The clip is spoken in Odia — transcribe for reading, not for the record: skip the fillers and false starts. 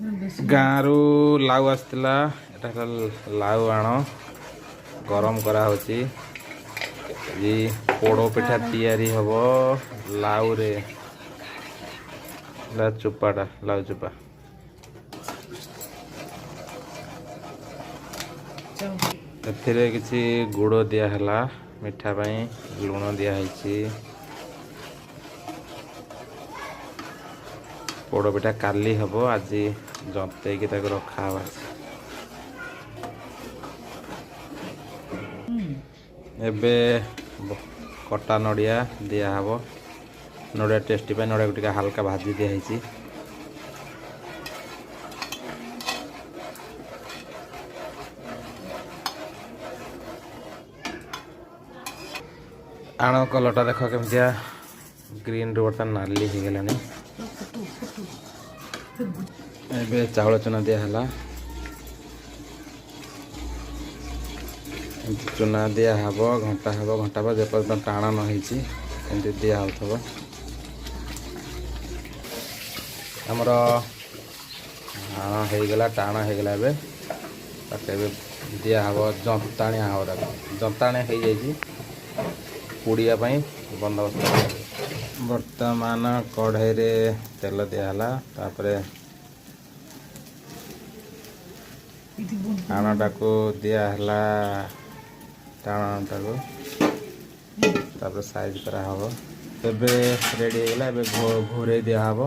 ଗାଁରୁ ଲାଉ ଆସିଥିଲା। ଏଟା ଲାଉ ଆଣ ଗରମ କରାହଉଛି। ଆଜି ପୋଡ଼ ପିଠା ତିଆରି ହବ ଲାଉରେ। ଚୋପାଟା ଲାଉ ଚୋପା ଏଥିରେ କିଛି ଗୁଡ଼ ଦିଆହେଲା ମିଠା ପାଇଁ, ଲୁଣ ଦିଆହେଇଛି। ପୋଡ଼ପିଠା କାଲି ହବ, ଆଜି ଜନ୍ତେଇକି ତାକୁ ରଖାହବ। ଏବେ କଟା ନଡ଼ିଆ ଦିଆହବ। ନଡ଼ିଆ ଟେଷ୍ଟି ପାଇଁ ନଡ଼ିଆକୁ ଟିକେ ହାଲକା ଭାଜି ଦିଆହେଇଛି। ଆଣ କଲରଟା ଦେଖ କେମିତିଆ ଗ୍ରୀନରୁ ବର୍ତ୍ତମାନ ନାଲି ହେଇଗଲାଣି। ଏବେ ଚାଉଳ ଚୂନା ଦିଆହେଲା। ଚୂନା ଦିଆହବ, ଘଣ୍ଟା ହେବ, ଘଣ୍ଟା ହେବ ଯେପର୍ଯ୍ୟନ୍ତ ଟାଣ ନ ହେଇଛି ଏମିତି ଦିଆହେଉଥିବ। ଆମର ଆଣ ହେଇଗଲା, ଟାଣ ହେଇଗଲା। ଏବେ ତାକୁ ଏବେ ଦିଆହେବ, ଜନ୍ତାଣିଆ ହେବ। ତାକୁ ଜନ୍ତାଣିଆ ହେଇଯାଇଛି, ପୋଡ଼ିବା ପାଇଁ ବନ୍ଦୋବସ୍ତ। ବର୍ତ୍ତମାନ କଢ଼େଇରେ ତେଲ ଦିଆହେଲା। ତାପରେ ଆଣଟାକୁ ଦିଆହେଲା, ଟାଣ ଆଣଟାକୁ ତାପରେ ସାଇଜ୍ କରାହବ। ଏବେ ରେଡ଼ି ହେଇଗଲା। ଏବେ ଘୋରେଇ ଦିଆହବ।